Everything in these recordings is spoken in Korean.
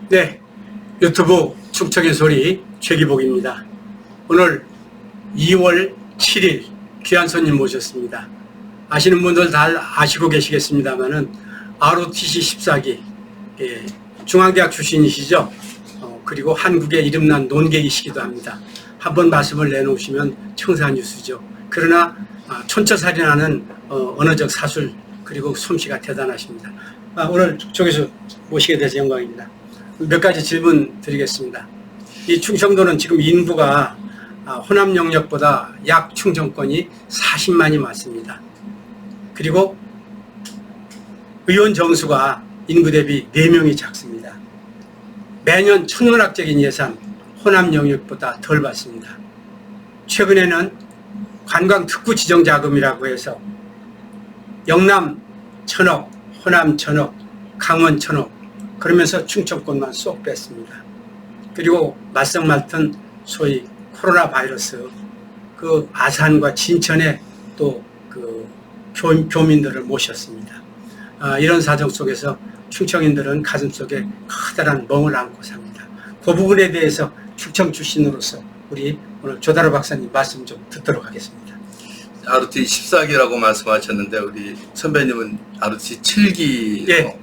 네, 유튜브 충청의 소리 최기복입니다. 오늘 2월 7일 귀한 손님 모셨습니다. 아시는 분들 다 아시고 계시겠습니다만은 ROTC 14기 중앙대학 출신이시죠. 그리고 한국의 이름난 논객이시기도 합니다. 한번 말씀을 내놓으시면 청사뉴스죠. 그러나 촌철살인하는 언어적 사술 그리고 솜씨가 대단하십니다. 오늘 저기서 모시게 돼서 영광입니다. 몇 가지 질문 드리겠습니다. 이 충청도는 지금 인구가 호남 영역보다 약 충청권이 40만이 많습니다. 그리고 의원 정수가 인구 대비 4명이 작습니다. 매년 천문학적인 예산 호남 영역보다 덜 받습니다. 최근에는 관광 특구 지정 자금이라고 해서 영남 1,000억, 호남 1,000억, 강원 1,000억 그러면서 충청권만 쏙 뺐습니다. 그리고 말썽말던 소위 코로나 바이러스 그 아산과 진천에 또 그 교민들을 모셨습니다. 이런 사정 속에서 충청인들은 가슴속에 커다란 멍을 안고 삽니다. 그 부분에 대해서 충청 출신으로서 우리 오늘 조다로 박사님 말씀 좀 듣도록 하겠습니다. ROTC 14기라고 말씀하셨는데 우리 선배님은 ROTC 7기로 예.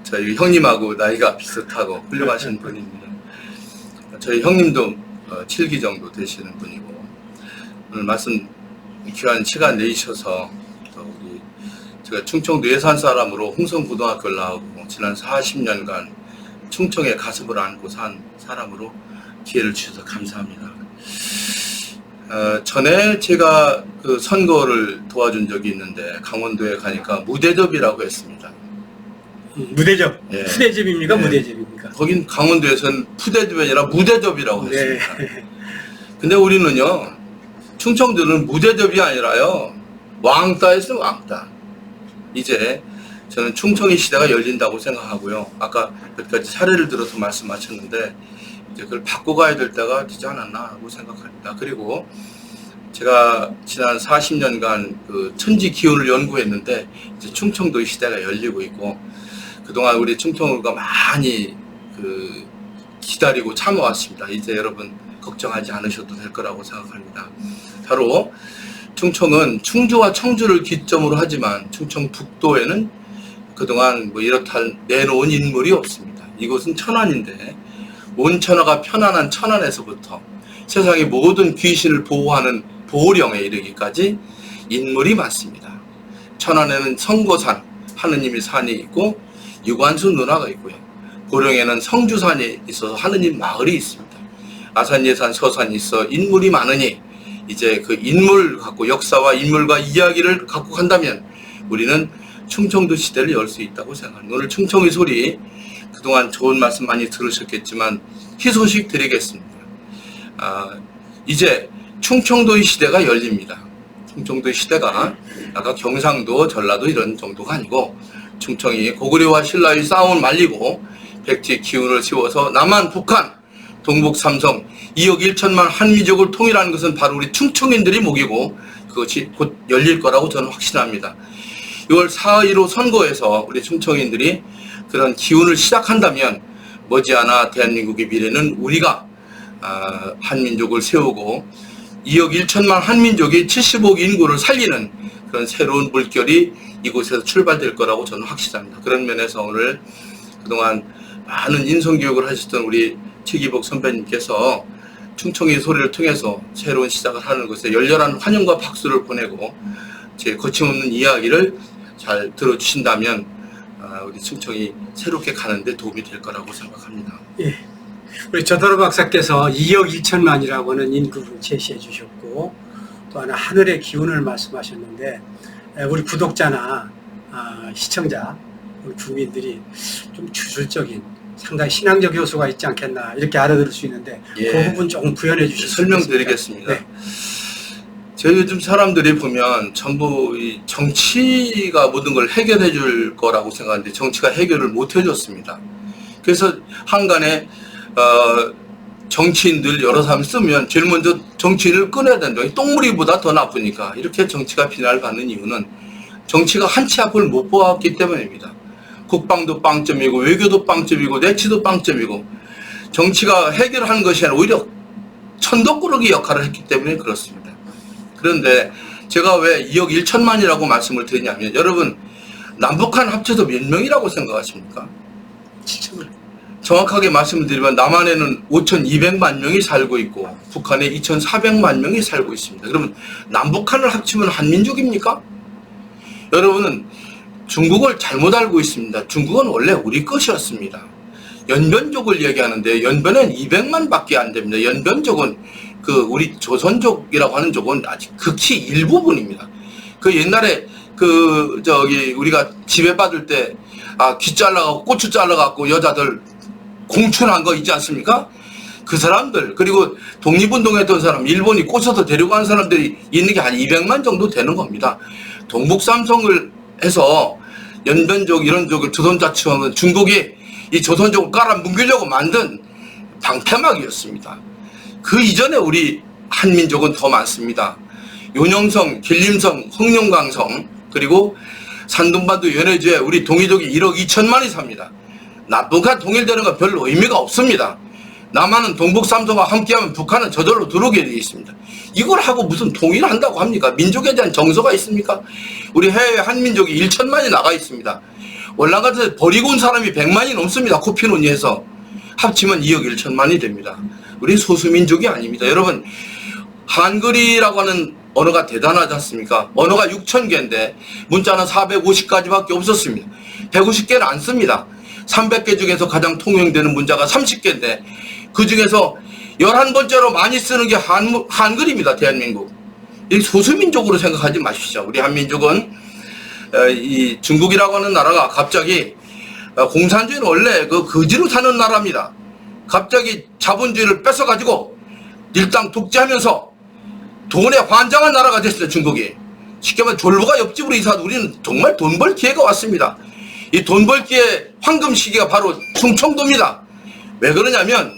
저희 형님하고 나이가 비슷하고 훌륭하신 분입니다. 저희 형님도 7기 정도 되시는 분이고 오늘 말씀 귀한 시간 내주셔서 우리 제가 충청도 예산 사람으로 홍성고등학교를 나오고 지난 40년간 충청의 가슴을 안고 산 사람으로 기회를 주셔서 감사합니다. 전에 제가 그 선거를 도와준 적이 있는데 강원도에 가니까 무대접이라고 했습니다. 무대접, 예. 푸대접입니까? 예. 무대접입니까? 거긴 강원도에서는 푸대접이 아니라 무대접이라고 네. 했습니다. 근데 우리는요, 충청도는 무대접이 아니라요, 왕따였어요, 왕따. 이제 저는 충청의 시대가 열린다고 생각하고요. 아까 몇 가지 사례를 들어서 말씀하셨는데, 이제 그걸 바꿔가야 될 때가 되지 않았나라고 생각합니다. 그리고 제가 지난 40년간 그 천지 기운을 연구했는데, 이제 충청도의 시대가 열리고 있고, 그동안 우리 충청도가 많이 기다리고 참아왔습니다. 이제 여러분 걱정하지 않으셔도 될 거라고 생각합니다. 바로 충청은 충주와 청주를 기점으로 하지만 충청 북도에는 그동안 뭐 이렇다 내놓은 인물이 없습니다. 이곳은 천안인데 온 천하가 편안한 천안에서부터 세상의 모든 귀신을 보호하는 보령에 이르기까지 인물이 많습니다. 천안에는 성고산 하느님의 산이 있고 유관수 누나가 있고요. 보령에는 성주산이 있어서 하느님 마을이 있습니다. 아산예산 서산이 있어 인물이 많으니 이제 그 인물 갖고 역사와 인물과 이야기를 갖고 간다면 우리는 충청도 시대를 열 수 있다고 생각합니다. 오늘 충청의 소리 그동안 좋은 말씀 많이 들으셨겠지만 희소식 드리겠습니다. 이제 충청도의 시대가 열립니다. 충청도의 시대가 아까 경상도, 전라도 이런 정도가 아니고 충청이 고구려와 신라의 싸움을 말리고 백제 기운을 씌워서 남한, 북한, 동북, 삼성 2억 1천만 한민족을 통일하는 것은 바로 우리 충청인들이 목이고 그것이 곧 열릴 거라고 저는 확신합니다. 6월 4.15 선거에서 우리 충청인들이 그런 기운을 시작한다면 머지않아 대한민국의 미래는 우리가 한민족을 세우고 2억 1천만 한민족이 70억 인구를 살리는 그런 새로운 물결이 이곳에서 출발될 거라고 저는 확신합니다. 그런 면에서 오늘 그동안 많은 인성교육을 하셨던 우리 최기복 선배님께서 충청의 소리를 통해서 새로운 시작을 하는 것에 열렬한 환영과 박수를 보내고 제 거침없는 이야기를 잘 들어주신다면 우리 충청이 새롭게 가는데 도움이 될 거라고 생각합니다. 예. 우리 조다로 박사께서 2억 1천만이라고 하는 인구를 제시해 주셨고 또 하나 하늘의 기운을 말씀하셨는데 우리 구독자나 시청자, 우리 국민들이 좀 주술적인 상당히 신앙적 요소가 있지 않겠나 이렇게 알아들을 수 있는데 예. 그 부분 조금 부연해 주시면 설명드리겠습니다. 네. 저희 요즘 사람들이 보면 전부 이 정치가 모든 걸 해결해 줄 거라고 생각하는데 정치가 해결을 못 해줬습니다. 그래서 한간에 정치인들 여러 사람 쓰면 제일 먼저 정치인을 끊어야 된다. 똥무리보다 더 나쁘니까 이렇게 정치가 비난을 받는 이유는 정치가 한치 앞을 못 보았기 때문입니다. 국방도 빵점이고 외교도 빵점이고 내치도 빵점이고 정치가 해결하는 것이 아니라 오히려 천덕꾸러기 역할을 했기 때문에 그렇습니다. 그런데 제가 왜 2억 1천만이라고 말씀을 드리냐면 여러분 남북한 합쳐서 몇 명이라고 생각하십니까? 7천만. 정확하게 말씀드리면 남한에는 5,200만 명이 살고 있고 북한에 2,400만 명이 살고 있습니다. 그러면 남북한을 합치면 한민족입니까? 여러분은 중국을 잘못 알고 있습니다. 중국은 원래 우리 것이었습니다. 연변족을 얘기하는데 연변은 200만 밖에 안 됩니다. 연변족은 그 우리 조선족이라고 하는 족은 아직 극히 일부분입니다. 그 옛날에 우리가 지배받을 때 귀 잘라갖고 고추 잘라갖고 여자들 공춘한 거 있지 않습니까? 그 사람들 그리고 독립운동했던 사람 일본이 꼬셔서 데려간 사람들이 있는 게 한 200만 정도 되는 겁니다. 동북삼성을 해서 연변족 이런 쪽을 조선자치하면 중국이 이 조선족을 깔아뭉개려고 만든 방패막이었습니다. 그 이전에 우리 한민족은 더 많습니다. 요녕성, 길림성, 흑룡강성 그리고 산둥반도 연해주에 우리 동이족이 1억 2천만이 삽니다. 남북한 통일되는 건 별로 의미가 없습니다. 남한은 동북삼성과 함께하면 북한은 저절로 들어오게 되어 있습니다. 이걸 하고 무슨 통일을 한다고 합니까? 민족에 대한 정서가 있습니까? 우리 해외 한민족이 1천만이 나가 있습니다. 월남같은 버리고 온 사람이 100만이 넘습니다. 코피논이해서 합치면 2억 1천만이 됩니다. 우리 소수민족이 아닙니다. 여러분 한글이라고 하는 언어가 대단하지 않습니까? 언어가 6,000개인데 문자는 450가지밖에 없었습니다. 150개는 안 씁니다. 300개 중에서 가장 통용되는 문자가 30개인데 그 중에서 11번째로 많이 쓰는 게 한글입니다. 대한민국. 이 소수민족으로 생각하지 마십시오. 우리 한민족은 이 중국이라고 하는 나라가 갑자기 공산주의는 원래 그 거지로 사는 나라입니다. 갑자기 자본주의를 뺏어가지고 일당 독재하면서 돈에 환장한 나라가 됐어요. 중국이. 쉽게 말해 졸부가 옆집으로 이사도 우리는 정말 돈 벌 기회가 왔습니다. 이 돈 벌 기회 황금 시기가 바로 충청도입니다. 왜 그러냐면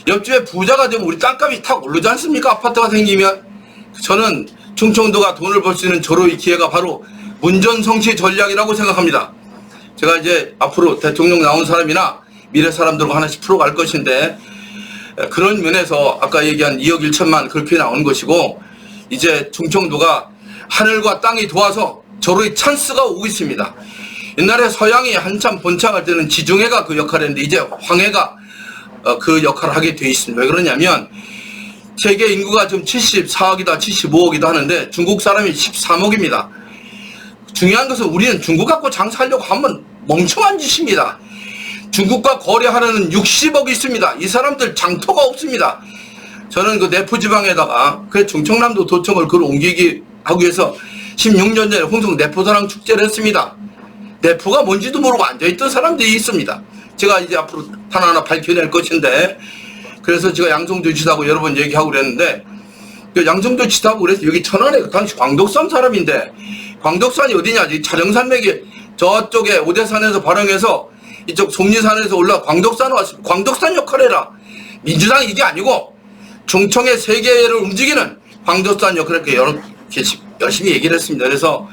옆집에 부자가 되면 우리 땅값이 탁 오르지 않습니까? 아파트가 생기면. 저는 충청도가 돈을 벌 수 있는 절호의 기회가 바로 문전성시 전략이라고 생각합니다. 제가 이제 앞으로 대통령 나온 사람이나 미래 사람들과 하나씩 풀어갈 것인데 그런 면에서 아까 얘기한 2억 1천만 그렇게 나온 것이고 이제 충청도가 하늘과 땅이 도와서 절호의 찬스가 오고 있습니다. 옛날에 서양이 한참 번창할 때는 지중해가 그 역할을 했는데 이제 황해가 그 역할을 하게 돼 있습니다. 왜 그러냐면 세계 인구가 지금 74억이다 75억이다 하는데 중국 사람이 13억입니다. 중요한 것은 우리는 중국 갖고 장사하려고 하면 멍청한 짓입니다. 중국과 거래하려는 60억이 있습니다. 이 사람들 장터가 없습니다. 저는 그 내포 지방에다가 그 충청남도 도청을 그걸 옮기기 하기 위해서 16년 전에 홍성 내포사랑 축제를 했습니다. 내포가 뭔지도 모르고 앉아있던 사람들이 있습니다. 제가 이제 앞으로 하나하나 밝혀낼 것인데 그래서 제가 양성조치하고 여러 번 얘기하고 그랬는데 그 양성조치하고 그래서 여기 천안에 당시 광덕산 사람인데 광덕산이 어디냐? 촬영산맥이 저쪽에 오대산에서 발행해서 이쪽 속리산에서 올라 광덕산 왔습니다. 광덕산 역할을 해라. 민주당이 이게 아니고 충청의 세계를 움직이는 광덕산 역할을 이렇게 열심히 얘기를 했습니다. 그래서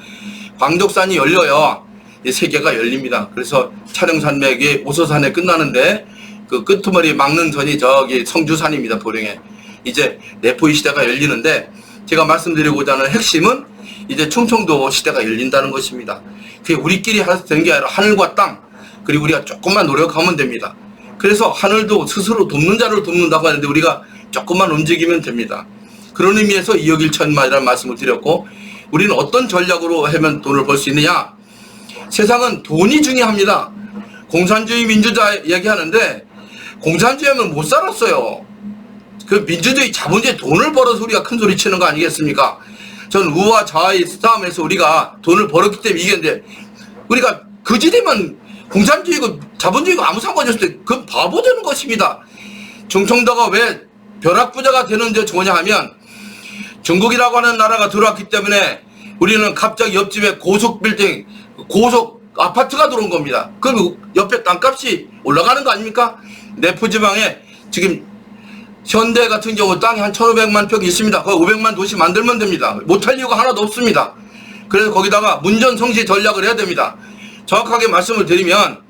광덕산이 열려야 이 세계가 열립니다. 그래서 촬영산맥이 오서산에 끝나는데 그 끄트머리 막는 선이 저기 성주산입니다. 보령에. 이제 내포의 시대가 열리는데 제가 말씀드리고자 하는 핵심은 이제 충청도 시대가 열린다는 것입니다. 그게 우리끼리 해서 되는 게 아니라 하늘과 땅 그리고 우리가 조금만 노력하면 됩니다. 그래서 하늘도 스스로 돕는 자를 돕는다고 하는데 우리가 조금만 움직이면 됩니다. 그런 의미에서 2억 1천만이라는 말씀을 드렸고 우리는 어떤 전략으로 하면 돈을 벌 수 있느냐? 세상은 돈이 중요합니다. 공산주의 민주주의 얘기하는데 공산주의 하면 못 살았어요. 그 민주주의 자본주의 돈을 벌어서 우리가 큰 소리 치는 거 아니겠습니까? 전 우와 좌의 싸움에서 우리가 돈을 벌었기 때문에 이겼는데 우리가 거지되면 공산주의고 자본주의고 아무 상관이 없을 때 그건 바보 되는 것입니다. 충청도가 왜 벼락부자가 되는데 좋으냐 하면 중국이라고 하는 나라가 들어왔기 때문에 우리는 갑자기 옆집에 고속 빌딩 고속 아파트가 들어온 겁니다. 그럼 옆에 땅값이 올라가는 거 아닙니까? 내포지방에 지금 현대 같은 경우 땅이 한 1,500만 평이 있습니다. 거기 500만 도시 만들면 됩니다. 못할 이유가 하나도 없습니다. 그래서 거기다가 문전성시 전략을 해야 됩니다. 정확하게 말씀을 드리면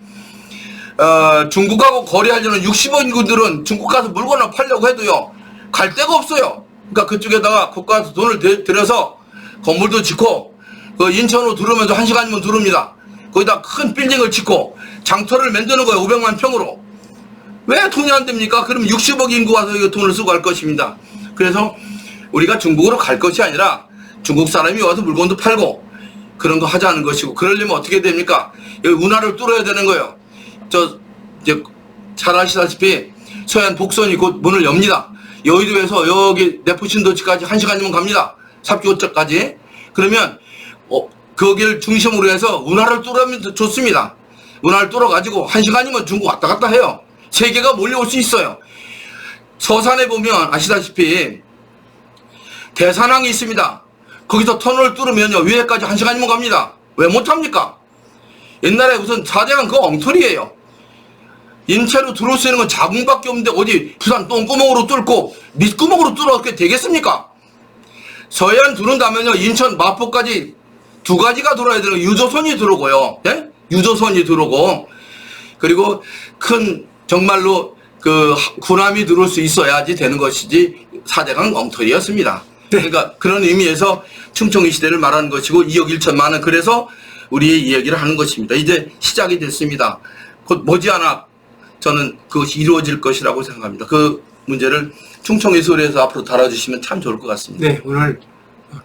중국하고 거래하려는 60억 인구들은 중국 가서 물건을 팔려고 해도요 갈 데가 없어요. 그러니까 그쪽에다가 국가에서 돈을 들여서 건물도 짓고 그 인천으로 들어오면서 1시간이면 들어옵니다. 거기다 큰 빌딩을 짓고 장터를 만드는 거예요. 500만 평으로. 왜 돈이 안 됩니까? 그럼 60억 인구 와서 이거 돈을 쓰고 갈 것입니다. 그래서 우리가 중국으로 갈 것이 아니라 중국 사람이 와서 물건도 팔고 그런 거 하자는 것이고, 그러려면 어떻게 됩니까? 여기 운하를 뚫어야 되는 거예요. 이제 잘 아시다시피 서해안 복선이 곧 문을 엽니다. 여의도에서 여기 내포신도시까지 1시간이면 갑니다. 삽교차까지. 그러면 거기를 중심으로 해서 운하를 뚫으면 좋습니다. 운하를 뚫어가지고 1시간이면 중국 왔다 갔다 해요. 세계가 몰려올 수 있어요. 서산에 보면 아시다시피 대산항이 있습니다. 거기서 터널을 뚫으면요 위에까지 1시간이면 갑니다. 왜 못합니까? 옛날에 무슨 4대강 그거 엉터리예요. 인체로 들어올 수 있는 건 자궁밖에 없는데 어디 부산 똥구멍으로 뚫고 밑구멍으로 뚫어게 되겠습니까? 서해안 들어온다면요 인천 마포까지 두 가지가 들어야 되는 유조선이 들어오고요. 예? 유조선이 들어오고, 그리고 큰 정말로 그 군함이 들어올 수 있어야지 되는 것이지 4대강 엉터리였습니다. 그러니까 그런 의미에서 충청이 시대를 말하는 것이고 2억 1천만 원, 그래서 우리의 이야기를 하는 것입니다. 이제 시작이 됐습니다. 곧 머지않아 저는 그것이 이루어질 것이라고 생각합니다. 그 문제를 충청의 소리에서 앞으로 달아주시면 참 좋을 것 같습니다. 네, 오늘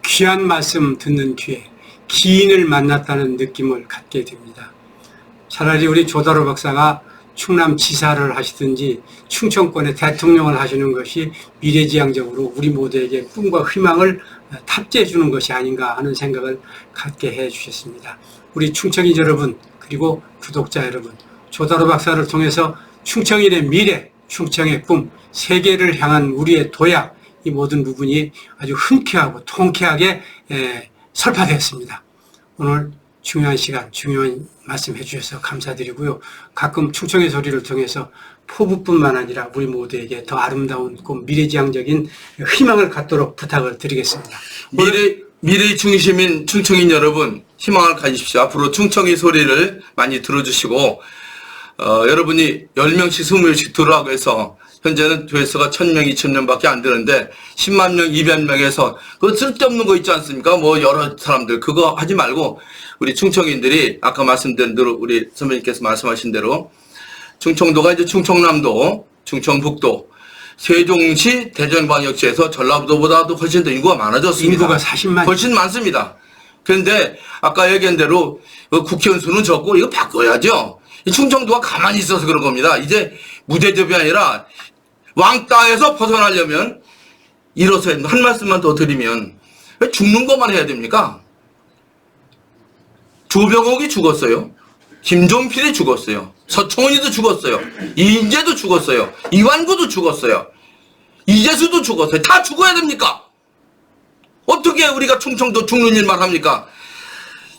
귀한 말씀 듣는 뒤에 기인을 만났다는 느낌을 갖게 됩니다. 차라리 우리 조다로 박사가 충남지사를 하시든지 충청권의 대통령을 하시는 것이 미래지향적으로 우리 모두에게 꿈과 희망을 탑재해 주는 것이 아닌가 하는 생각을 갖게 해 주셨습니다. 우리 충청인 여러분, 그리고 구독자 여러분, 조다로 박사를 통해서 충청인의 미래, 충청의 꿈, 세계를 향한 우리의 도약, 이 모든 부분이 아주 흔쾌하고 통쾌하게 설파되었습니다. 오늘 중요한 시간, 중요한 말씀 해주셔서 감사드리고요. 가끔 충청의 소리를 통해서 포부뿐만 아니라 우리 모두에게 더 아름다운 꿈, 미래지향적인 희망을 갖도록 부탁을 드리겠습니다. 미래의 중심인 충청인 여러분, 희망을 가지십시오. 앞으로 충청의 소리를 많이 들어주시고, 여러분이 10명씩 20명씩 들어가고 해서 현재는 조회수가 1000명, 2000명밖에 안 되는데 10만 명, 200명에서 그 쓸데없는 거 있지 않습니까? 뭐 여러 사람들 그거 하지 말고 우리 충청인들이 아까 말씀드린 대로 우리 선배님께서 말씀하신 대로 충청도가 이제 충청남도, 충청북도, 세종시, 대전광역시에서 전라도보다도 훨씬 더 인구가 많아졌습니다. 인구가 40만. 훨씬 많습니다. 그런데 아까 얘기한 대로 국회의원 수는 적고 이거 바꿔야죠. 이 충청도가 가만히 있어서 그런 겁니다. 이제 무대접이 아니라 왕따에서 벗어나려면 일어서 한 말씀만 더 드리면 왜 죽는 것만 해야 됩니까? 조병옥이 죽었어요. 김종필이 죽었어요. 서청원이도 죽었어요. 이인재도 죽었어요. 이완구도 죽었어요. 이재수도 죽었어요. 다 죽어야 됩니까? 어떻게 우리가 충청도 죽는 일만 합니까?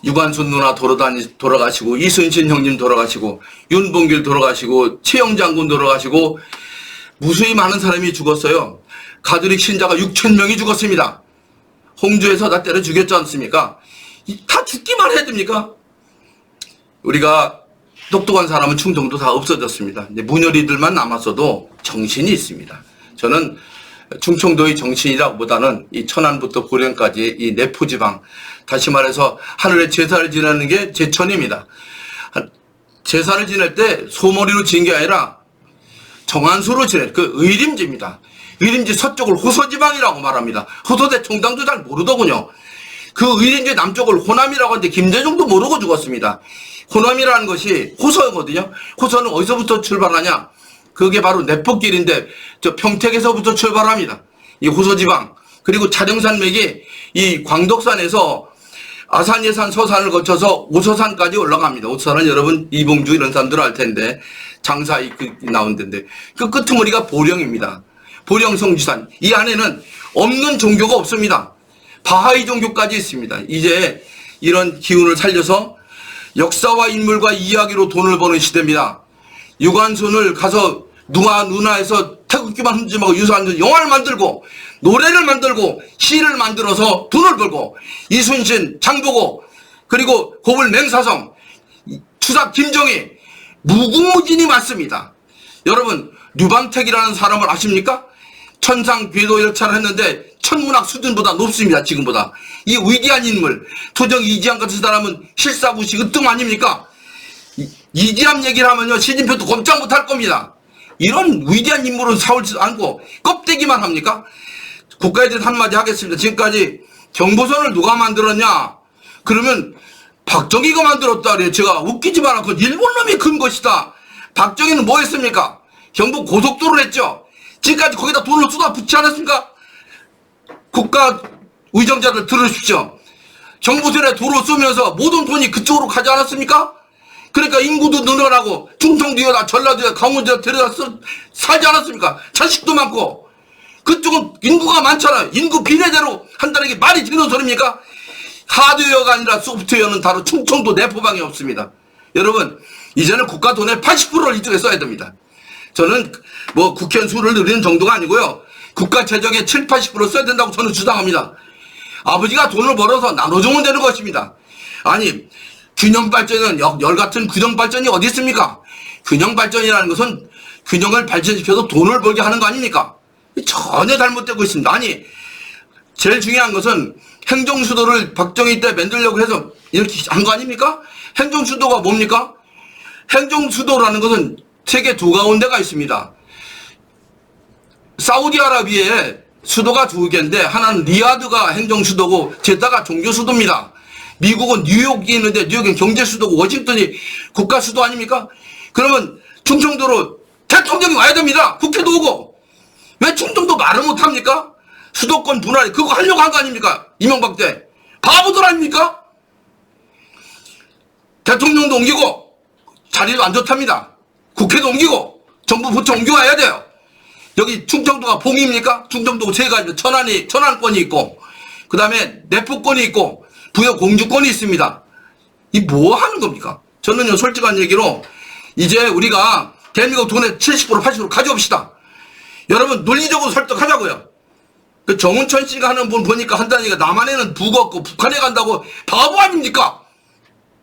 유관순 누나 돌아가시고, 이순신 형님 돌아가시고, 윤봉길 돌아가시고, 최영 장군 돌아가시고, 무수히 많은 사람이 죽었어요. 가톨릭 신자가 6,000명이 죽었습니다. 홍주에서 다 때려 죽였지 않습니까? 다 죽기만 해야 됩니까? 우리가 똑똑한 사람은 충청도 다 없어졌습니다. 문열이들만 남았어도 정신이 있습니다. 저는 충청도의 정신이라고 보다는 이 천안부터 고령까지 이 내포지방, 다시 말해서 하늘에 제사를 지내는 게 제천입니다. 제사를 지낼 때 소머리로 지은 게 아니라 정한수로 지낼 그 의림지입니다. 의림지 서쪽을 호서지방이라고 말합니다. 호서대 총장도 잘 모르더군요. 그 의림지 남쪽을 호남이라고 하는데 김대중도 모르고 죽었습니다. 호남이라는 것이 호서거든요. 호서는 어디서부터 출발하냐? 그게 바로 내포길인데 저 평택에서부터 출발합니다. 이 호서지방. 그리고 차령산맥이 이 광덕산에서 아산예산 서산을 거쳐서 오서산까지 올라갑니다. 오서산은 여러분 이봉주 이런 사람들 알 텐데 장사 나온 데인데 그 끄트머리가 보령입니다. 보령 성지산. 이 안에는 없는 종교가 없습니다. 바하이 종교까지 있습니다. 이제 이런 기운을 살려서 역사와 인물과 이야기로 돈을 버는 시대입니다. 유관순을 가서 누나에서 태극기만 흔들지 말고 유산들 영화를 만들고 노래를 만들고 시를 만들어서 돈을 벌고 이순신, 장보고 그리고 고불 맹사성 추사 김정희 무궁무진이 많습니다. 여러분 류방택이라는 사람을 아십니까? 천상 궤도 열차를 했는데 천문학 수준보다 높습니다. 지금보다. 이 위대한 인물 토정 이지암 같은 사람은 실사구시 으뜸 아닙니까? 이지암 얘기를 하면요 시진표도 꼼짝 못할 겁니다. 이런 위대한 인물은 사올지도 않고 껍데기만 합니까? 국가에 대해서 한마디 하겠습니다. 지금까지 경보선을 누가 만들었냐? 그러면 박정희가 만들었다 그래요. 제가 웃기지만 않고 일본 놈이 큰 것이다. 박정희는 뭐 했습니까? 경부 고속도로를 했죠. 지금까지 거기다 돈을 쏟아붓지 않았습니까? 국가 의정자들 들으십시오. 경부선에 도로 쓰면서 모든 돈이 그쪽으로 가지 않았습니까? 그러니까 인구도 늘어나고 충청도에다 전라도에 강원도에 데려다 살지 않았습니까? 자식도 많고. 그쪽은 인구가 많잖아요. 인구 비례대로 한다는 게 말이 되는 소리입니까? 하드웨어가 아니라 소프트웨어는 다른 충청도 내포방이 없습니다. 여러분 이제는 국가 돈의 80%를 이쪽에 써야 됩니다. 저는 뭐 국회의원 수를 늘리는 정도가 아니고요. 국가 재정의 7, 80% 써야 된다고 저는 주장합니다. 아버지가 돈을 벌어서 나눠주면 되는 것입니다. 아니 균형발전은 열같은 균형발전이 어디 있습니까? 균형발전이라는 것은 균형을 발전시켜서 돈을 벌게 하는 거 아닙니까? 전혀 잘못되고 있습니다. 아니 제일 중요한 것은 행정수도를 박정희 때 만들려고 해서 이렇게 한 거 아닙니까? 행정수도가 뭡니까? 행정수도라는 것은 세계 두 가운데가 있습니다. 사우디아라비아에 수도가 두 개인데 하나는 리야드가 행정수도고 제다가 종교수도입니다. 미국은 뉴욕이 있는데 뉴욕은 경제수도고 워싱턴이 국가수도 아닙니까? 그러면 충청도로 대통령이 와야 됩니다. 국회도 오고. 왜 충청도 말을 못합니까? 수도권 분할 그거 하려고 한 거 아닙니까? 이명박 때. 바보들 아닙니까? 대통령도 옮기고 자리도 안 좋답니다. 국회도 옮기고 정부 부처 옮겨와야 돼요. 여기 충청도가 봉입니까? 충청도가 세 가지 천안권이 있고 그 다음에 내포권이 있고 부여 공주권이 있습니다. 이 뭐 하는 겁니까? 저는요 솔직한 얘기로 이제 우리가 대한민국 돈의 70% 80% 가져옵시다. 여러분 논리적으로 설득하자고요. 그 정운천 씨가 하는 분 보니까 한다니까 남한에는 부가 없고 북한에 간다고 바보 아닙니까?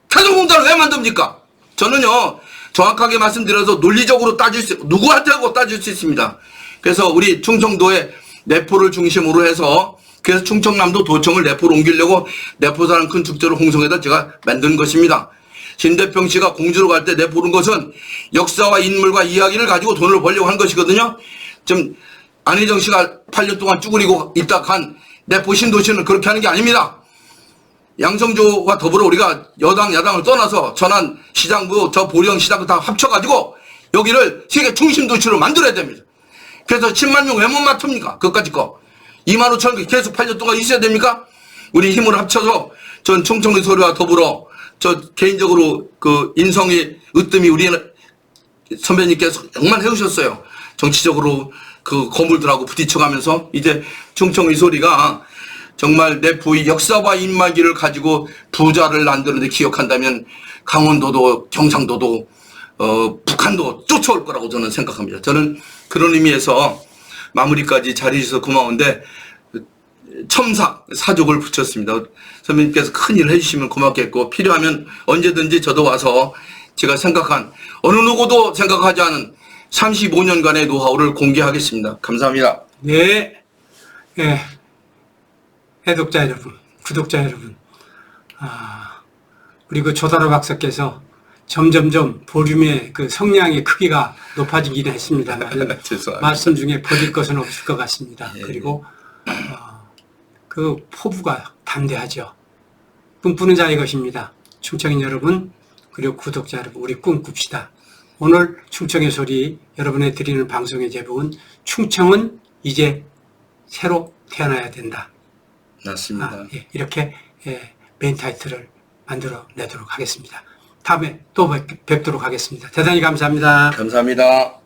태동공단을 왜 만듭니까? 저는요 정확하게 말씀드려서 논리적으로 따질 수 누구한테고 따질 수 있습니다. 그래서 우리 충청도의 내포를 중심으로 해서 그래서 충청남도 도청을 내포로 옮기려고 내포사라는 큰 축제를 홍성에다 제가 만든 것입니다. 신대평 씨가 공주로 갈 때 내포른 것은 역사와 인물과 이야기를 가지고 돈을 벌려고 한 것이거든요. 지금 안희정 씨가 8년 동안 쭈그리고 있다 간 내포 신도시는 그렇게 하는 게 아닙니다. 양성조와 더불어 우리가 여당 야당을 떠나서 전안 시장부 저 보령 시장 다 합쳐가지고 여기를 세계 중심 도시로 만들어야 됩니다. 그래서 10만 명 왜 못 맡습니까? 그것까지 거 2만 5천 개 계속 8년 동안 있어야 됩니까? 우리 힘을 합쳐서 전 충청도 소리와 더불어 저 개인적으로 그 인성이 으뜸이 우리 선배님께서 정말 해오셨어요. 정치적으로 그 거물들하고 부딪혀가면서 이제 충청 이소리가 정말 내 부의 역사와 인마기를 가지고 부자를 만드는 데 기억한다면 강원도도 경상도도 북한도 쫓아올 거라고 저는 생각합니다. 저는 그런 의미에서 마무리까지 잘해주셔서 고마운데 첨사 사족을 붙였습니다. 선배님께서 큰 일을 해주시면 고맙겠고 필요하면 언제든지 저도 와서 제가 생각한 어느 누구도 생각하지 않은 35년간의 노하우를 공개하겠습니다. 감사합니다. 네. 네. 해독자 여러분, 구독자 여러분, 우리 그 조다로 박사께서 점점점 볼륨의 그 성량의 크기가 높아지긴 했습니다만 말씀 중에 버릴 것은 없을 것 같습니다. 예. 그리고 그 포부가 담대하죠. 꿈꾸는 자의 것입니다. 충청인 여러분 그리고 구독자 여러분 우리 꿈꿉시다. 오늘 충청의 소리 여러분에 드리는 방송의 제목은 충청은 이제 새로 태어나야 된다. 맞습니다. 예, 이렇게 메인 타이틀을 만들어 내도록 하겠습니다. 다음에 또 뵙도록 하겠습니다. 대단히 감사합니다. 감사합니다.